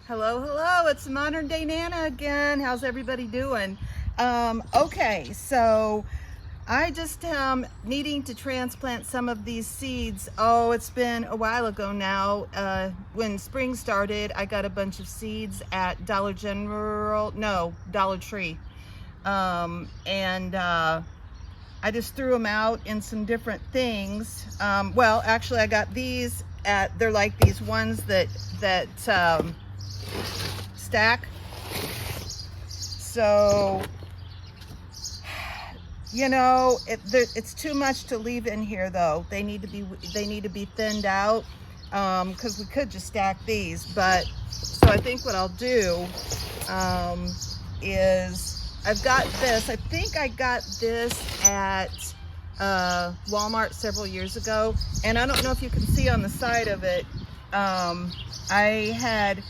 Hello, it's Modern Day Nana again. How's everybody doing? Okay, so I just am needing to transplant some of these seeds. Oh, it's been a while ago now. When spring started, I got a bunch of seeds at Dollar Tree. I just threw them out in some different things. Well, actually, I got these they're like these ones that stack. So, you know, it's too much to leave in here though. They need to be thinned out, because we could just stack these. But so I think what I'll do is I've got this. I think I got this at Walmart several years ago, and I don't know if you can see on the side of it, I had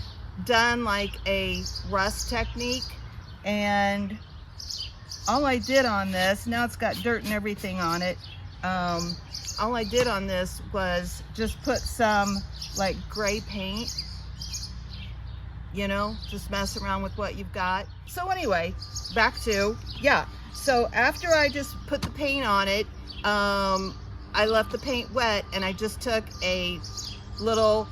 done like a rust technique, and all I did on this, now it's got dirt and everything on it, all I did on this was just put some like gray paint, you know, just mess around with what you've got. So anyway, back to, yeah, so after I just put the paint on it, I left the paint wet, and I just took a little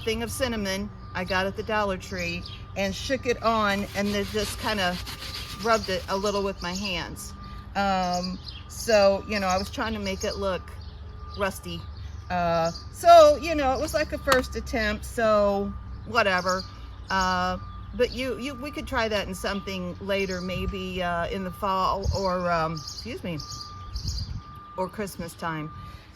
thing of cinnamon I got at the Dollar Tree and shook it on, and then just kind of rubbed it a little with my hands. So, you know, I was trying to make it look rusty. So, you know, it was like a first attempt, so whatever. But we could try that in something later, maybe in the fall, or or Christmas time.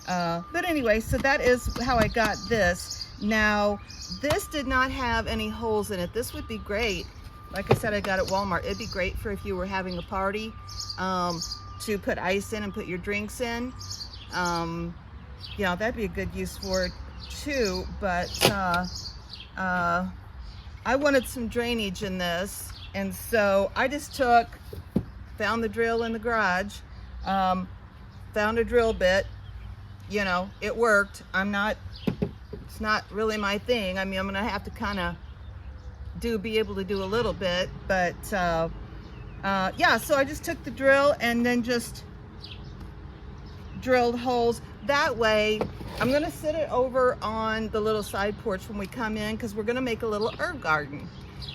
But anyway, so that is how I got this. Now, this did not have any holes in it. This would be great. Like I said, I got it at Walmart. It'd be great for if you were having a party, to put ice in and put your drinks in. Yeah, that'd be a good use for it too. But I wanted some drainage in this, and so I just found the drill in the garage, found a drill bit. You know, it worked. It's not really my thing. I mean, I'm gonna have to kind of be able to do a little bit, but yeah, so I just took the drill and then just drilled holes. That way, I'm gonna sit it over on the little side porch when we come in, because we're gonna make a little herb garden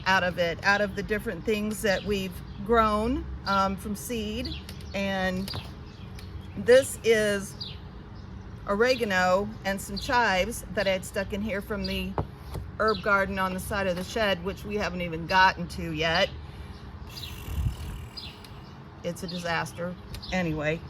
out of it, out of the different things that we've grown from seed. And this is oregano and some chives that I had stuck in here from the herb garden on the side of the shed, which we haven't even gotten to yet. It's a disaster. Anyway,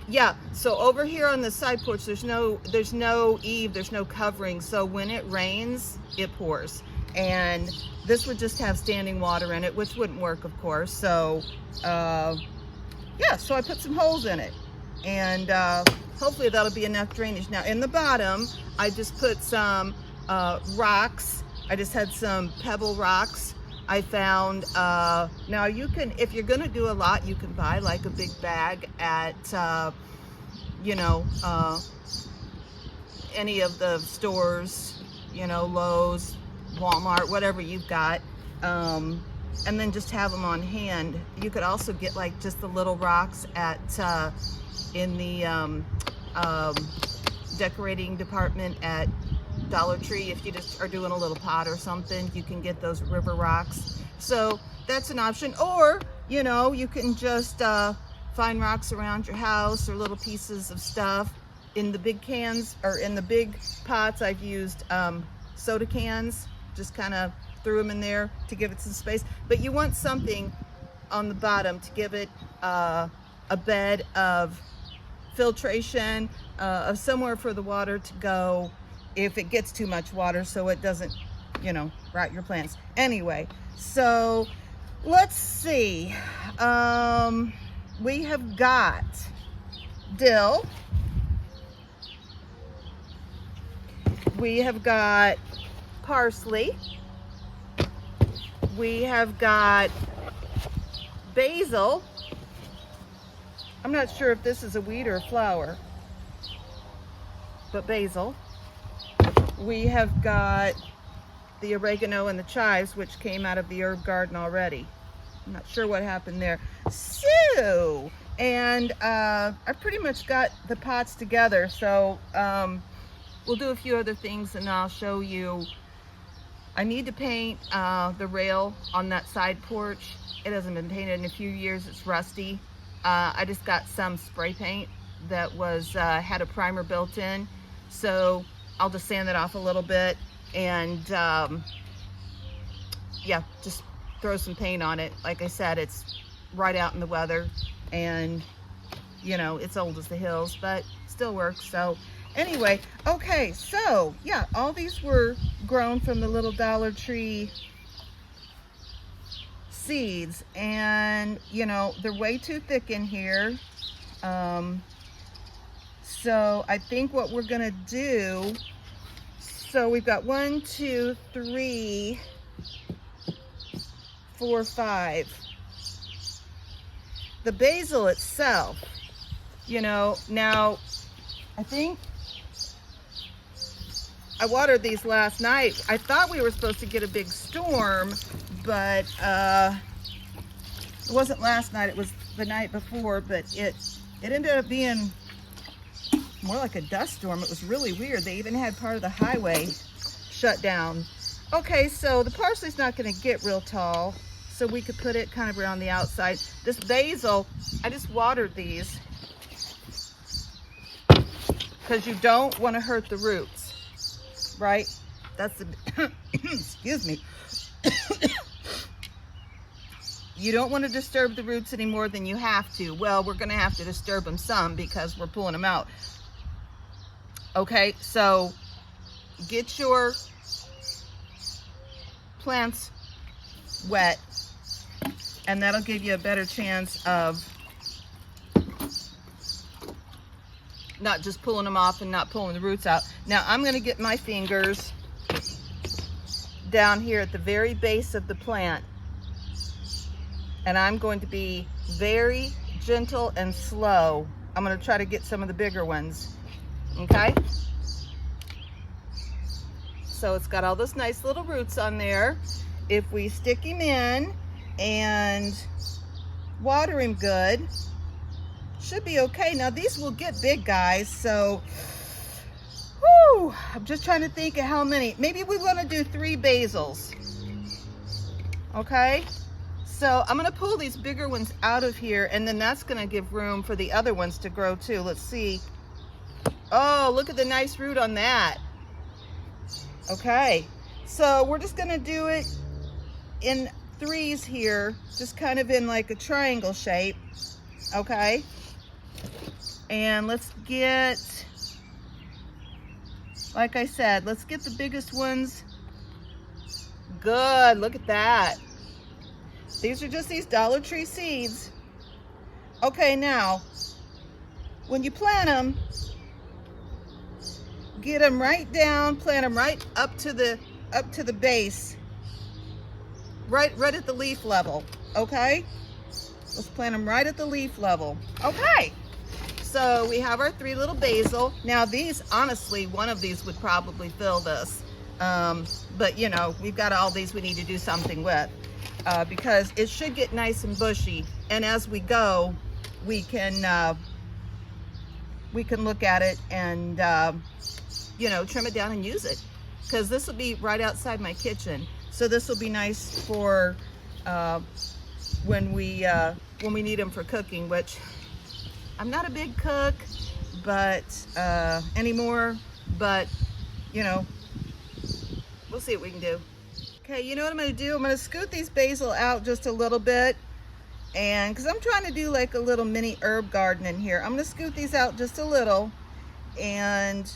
yeah, so over here on the side porch, there's no eave, there's no covering, so when it rains, it pours. And this would just have standing water in it, which wouldn't work, of course. So yeah, so I put some holes in it, and hopefully that'll be enough drainage. Now in the bottom, I just put some rocks. I just had some pebble rocks I found. Now you can, if you're gonna do a lot, you can buy like a big bag at you know, any of the stores, you know, Lowe's, Walmart, whatever you've got, and then just have them on hand. You could also get like just the little rocks at in the decorating department at Dollar Tree. If you just are doing a little pot or something, you can get those river rocks. So that's an option. Or, you know, you can just find rocks around your house, or little pieces of stuff. In the big cans, or in the big pots, I've used soda cans. Just kind of threw them in there to give it some space. But you want something on the bottom to give it a bed of filtration, of somewhere for the water to go if it gets too much water, so it doesn't, you know, rot your plants. Anyway, so let's see. We have got dill. We have got parsley. We have got basil. I'm not sure if this is a weed or a flower, but basil. we have got the oregano and the chives, which came out of the herb garden already. I'm not sure what happened there. So, and I pretty much got the pots together. So we'll do a few other things and I'll show you. I need to paint the rail on that side porch. It hasn't been painted in a few years. It's rusty. I just got some spray paint that was had a primer built in. So I'll just sand it off a little bit and yeah, just throw some paint on it. Like I said, it's right out in the weather and you know, it's old as the hills, but still works. So anyway, okay, so yeah, all these were grown from the little Dollar Tree seeds, and you know, they're way too thick in here. So I think what we're gonna do, so we've got 1, 2, 3, 4, 5. The basil itself, you know, now I think I watered these last night. I thought we were supposed to get a big storm, but it wasn't last night, it was the night before, but it ended up being more like a dust storm. It was really weird. They even had part of the highway shut down. Okay, so the parsley's not gonna get real tall, so we could put it kind of around the outside. This basil, I just watered these because you don't want to hurt the roots, right? That's the, excuse me. You don't want to disturb the roots any more than you have to. Well, we're gonna have to disturb them some because we're pulling them out. Okay, so get your plants wet and that'll give you a better chance of not just pulling them off and not pulling the roots out. Now I'm going to get my fingers down here at the very base of the plant and I'm going to be very gentle and slow. I'm going to try to get some of the bigger ones. Okay, so it's got all those nice little roots on there. If we stick him in and water him good, should be okay. Now these will get big, guys, so whew, I'm just trying to think of how many. Maybe we want to do 3 basils. Okay, so I'm going to pull these bigger ones out of here and then that's going to give room for the other ones to grow too. Let's see. Oh, look at the nice root on that. Okay, so we're just gonna do it in 3s here, just kind of in like a triangle shape. Okay, and let's get, like I said, let's get the biggest ones. Good, look at that. These are just these Dollar Tree seeds. Okay, now when you plant them, get them right down, plant them right up to the base, right at the leaf level. Okay, let's plant them right at the leaf level. Okay, so we have our 3 little basil. Now these, honestly, one of these would probably fill this, but you know, we've got all these we need to do something with because it should get nice and bushy, and as we go we can look at it and you know, trim it down and use it, because this will be right outside my kitchen. So this will be nice for when we need them for cooking, which I'm not a big cook, but anymore. But you know, we'll see what we can do. Okay, you know what I'm going to do? I'm going to scoot these basil out just a little bit, and because I'm trying to do like a little mini herb garden in here, I'm going to scoot these out just a little, and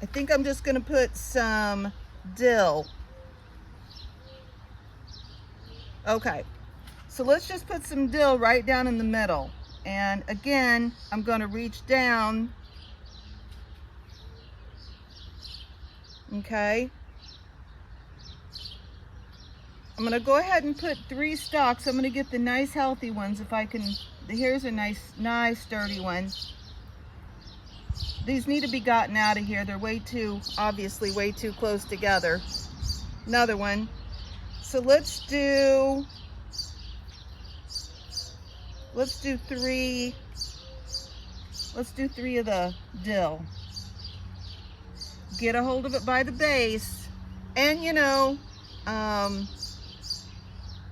I think I'm just going to put some dill. Okay, so let's just put some dill right down in the middle. And again, I'm going to reach down. Okay. I'm going to go ahead and put 3 stalks. I'm going to get the nice healthy ones if I can. Here's a nice sturdy one. These need to be gotten out of here. They're obviously way too close together. Another one. So let's do 3. Let's do 3 of the dill. Get a hold of it by the base. And you know,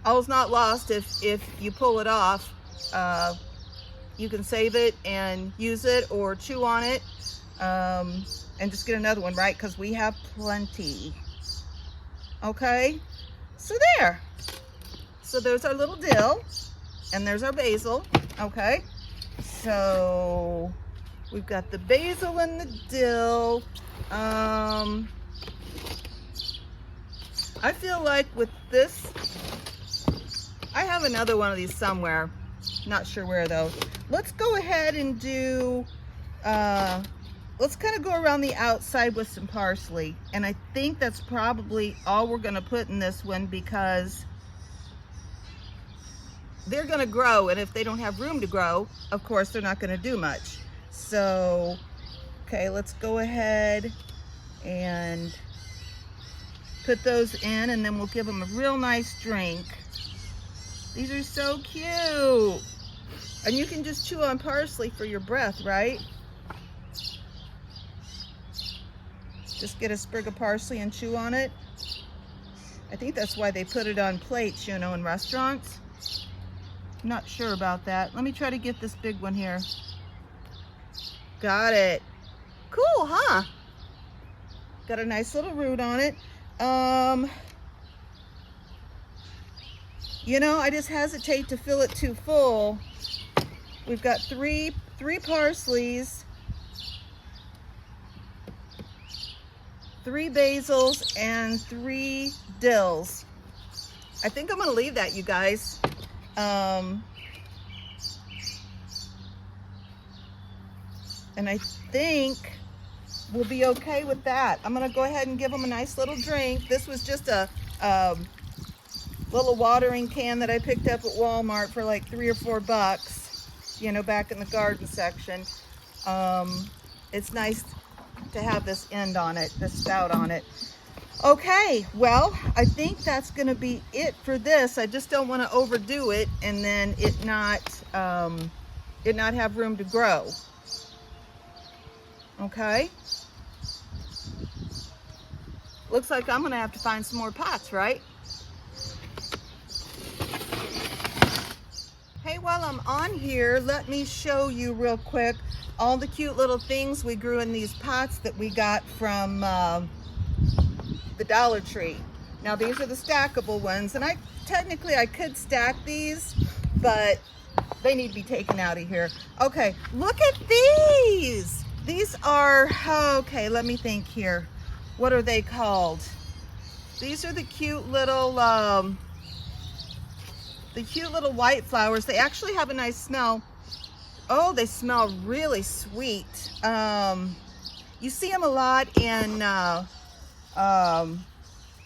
all's not lost if you pull it off. You can save it and use it or chew on it, and just get another one, right? Because we have plenty. Okay, so there. So there's our little dill, and there's our basil. Okay, so we've got the basil and the dill. I feel like with this, I have another one of these somewhere. Not sure where though. Let's go ahead and do, let's kind of go around the outside with some parsley. And I think that's probably all we're going to put in this one, because they're going to grow. And if they don't have room to grow, of course, they're not going to do much. So, okay, let's go ahead and put those in, and then we'll give them a real nice drink. These are so cute. And you can just chew on parsley for your breath, right? Just get a sprig of parsley and chew on it. I think that's why they put it on plates, you know, in restaurants. I'm not sure about that. Let me try to get this big one here. Got it. Cool, huh? Got a nice little root on it. You know, I just hesitate to fill it too full. We've got three parsleys, 3 basils, and 3 dills. I think I'm gonna leave that, you guys. And I think we'll be okay with that. I'm gonna go ahead and give them a nice little drink. This was just a little watering can that I picked up at Walmart for like $3 or $4, you know, back in the garden section. It's nice to have this end on it, this spout on it. Okay, well, I think that's gonna be it for this. I just don't want to overdo it and then it not have room to grow. Okay. Looks like I'm gonna have to find some more pots, right? Hey, while I'm on here, let me show you real quick all the cute little things we grew in these pots that we got from the Dollar Tree. Now these are the stackable ones, and technically I could stack these, but they need to be taken out of here. Okay, look at these. These are, okay, let me think here. What are they called? These are the cute little white flowers. They actually have a nice smell. Oh, they smell really sweet. You see them a lot in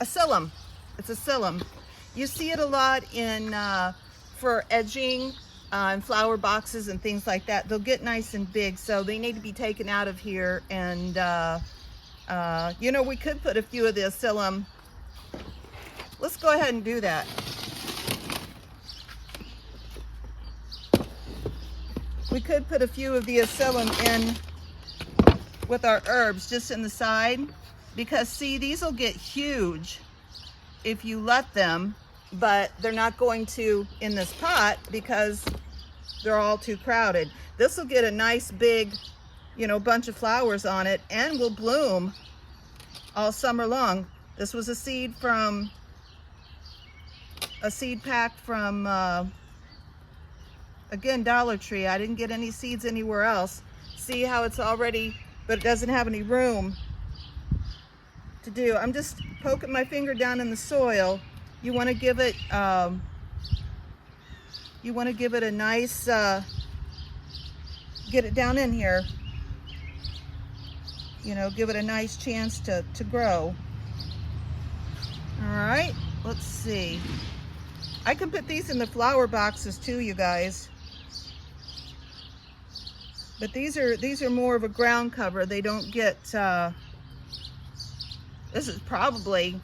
Asylum. It's Asylum. You see it a lot in for edging and flower boxes and things like that. They'll get nice and big, so they need to be taken out of here. And you know, we could put a few of the Asylum. Let's go ahead and do that. We could put a few of the Asylum in with our herbs just in the side, because see, these will get huge if you let them, but they're not going to in this pot because they're all too crowded. This will get a nice big, you know, bunch of flowers on it and will bloom all summer long. This was a seed pack from again, Dollar Tree. I didn't get any seeds anywhere else. See how it's already, but it doesn't have any room to do. I'm just poking my finger down in the soil. You want to give it a nice get it down in here, you know, give it a nice chance to grow. All right, let's see. I can put these in the flower boxes too, you guys, But these are more of a ground cover. They don't get, this is probably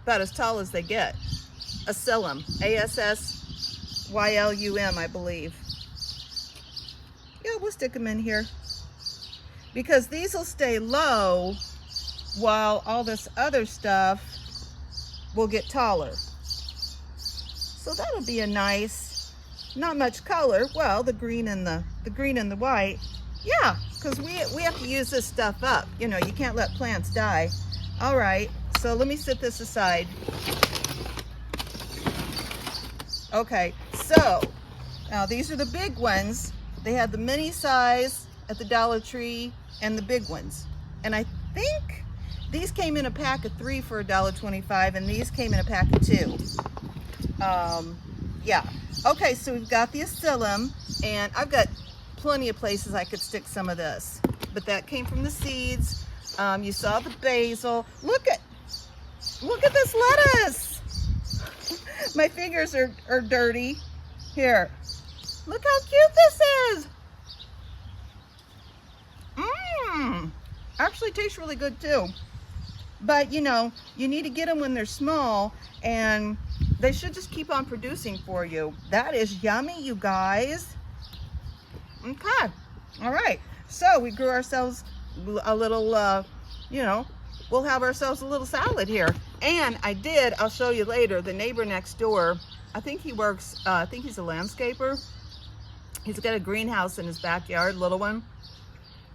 about as tall as they get. Asylum, A-S-S-Y-L-U-M, I believe. Yeah, we'll stick them in here because these will stay low while all this other stuff will get taller. So that'll be a nice, not much color. Well, the green and the green and the white. Yeah, because we have to use this stuff up. You know, you can't let plants die. All right, so let me set this aside. Okay, so now these are the big ones. They had the mini size at the Dollar Tree and the big ones. And I think these came in a pack of 3 for $1.25, and these came in a pack of 2. Yeah. Okay, so we've got the Asylum, and I've got plenty of places I could stick some of this. But that came from the seeds. You saw the basil. Look at this lettuce. My fingers are dirty. Here. Look how cute this is. Actually tastes really good too. But you know, you need to get them when they're small, and they should just keep on producing for you. That is yummy, you guys. Okay. All right. So we grew ourselves a little, you know, we'll have ourselves a little salad here. And I'll show you later, the neighbor next door, I think he works, I think he's a landscaper. He's got a greenhouse in his backyard, little one.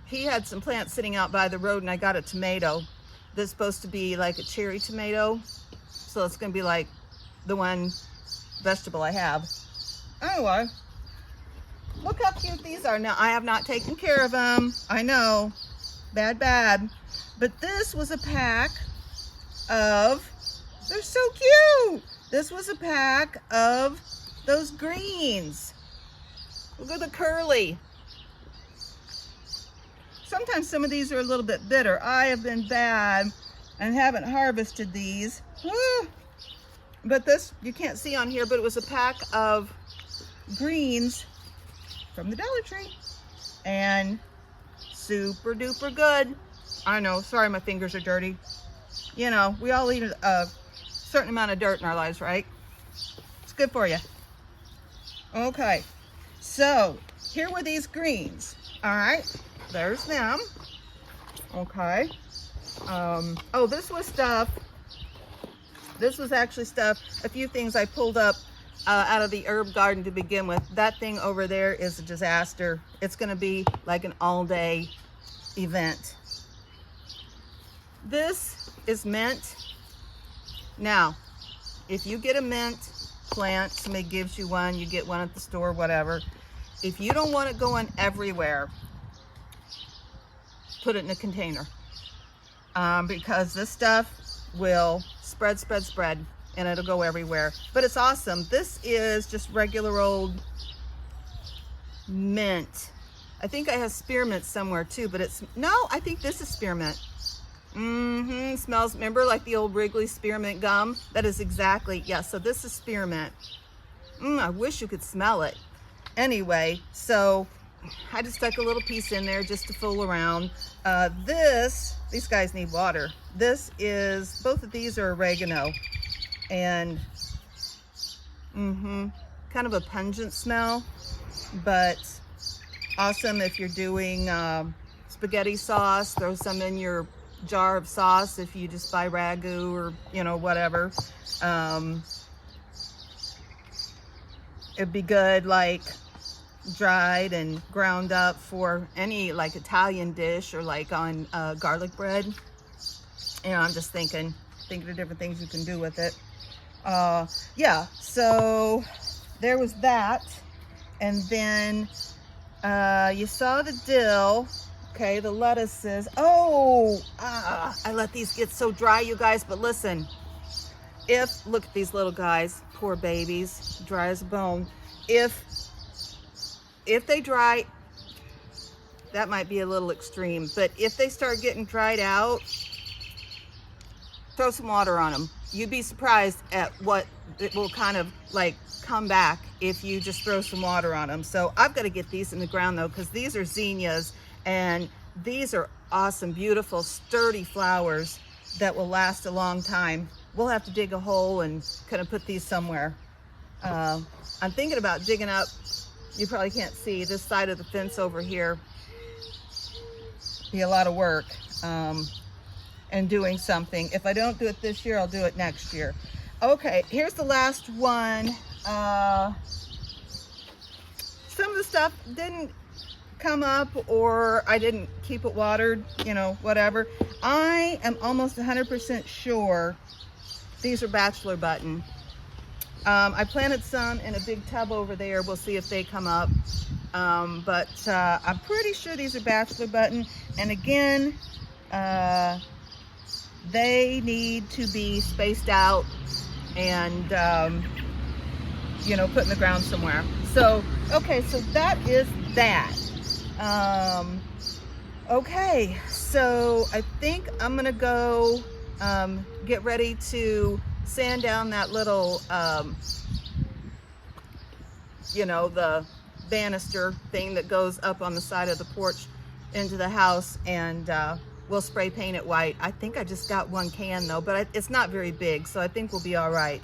He had some plants sitting out by the road, and I got a tomato that's supposed to be like a cherry tomato. So it's going to be like the one vegetable I have. Anyway, look how cute these are. Now, I have not taken care of them. I know, bad. But this was a pack of, they're so cute. This was a pack of those greens. Look at the curly. Sometimes some of these are a little bit bitter. I have been bad and haven't harvested these. But this, you can't see on here, but it was a pack of greens from the Dollar Tree. And super duper good. I know, sorry my fingers are dirty. You know, we all eat a certain amount of dirt in our lives, right? It's good for you. Okay, so here were these greens. All right, there's them. Okay. Oh, this was actually stuff, a few things I pulled up out of the herb garden to begin with. That thing over there is a disaster. It's gonna be like an all-day event. This is mint. Now, if you get a mint plant, somebody gives you one, you get one at the store, whatever. If you don't want it going everywhere, put it in a container. Because this stuff will spread, and it'll go everywhere. But it's awesome. This is just regular old mint. I think I have spearmint somewhere too, but I think this is spearmint. Smells, remember like the old Wrigley spearmint gum? That is exactly, yeah, so this is spearmint. I wish you could smell it. Anyway, so I just stuck a little piece in there just to fool around. These guys need water. Both of these are oregano, and kind of a pungent smell, but awesome if you're doing spaghetti sauce. Throw some in your jar of sauce if you just buy ragu or whatever. It'd be good like dried and ground up for any like Italian dish, or like on garlic bread. I'm just thinking of different things you can do with it. Yeah, so there was that. And then you saw the dill. Okay, the lettuces. I let these get so dry, you guys, but listen, look at these little guys, poor babies, dry as a bone. If they dry, that might be a little extreme, but if they start getting dried out, throw some water on them. You'd be surprised at what it will kind of like come back if you just throw some water on them. So I've got to get these in the ground though, because these are zinnias, and these are awesome, beautiful, sturdy flowers that will last a long time. We'll have to dig a hole and kind of put these somewhere. I'm thinking about digging up, you probably can't see, this side of the fence over here. Be a lot of work. And doing something. If I don't do it this year, I'll do it next year. Okay, here's the last one. Some of the stuff didn't come up, or I didn't keep it watered, you know, whatever. I am almost 100% sure these are bachelor button. I planted some in a big tub over there. We'll see if they come up. But I'm pretty sure these are bachelor button. And again, they need to be spaced out and, you know, put in the ground somewhere. So, okay, so that is that. Okay, so I think I'm gonna go get ready to sand down that little, you know, the banister thing that goes up on the side of the porch into the house, and we'll spray paint it white. I think I just got one can though, but it's not very big, so I think we'll be all right.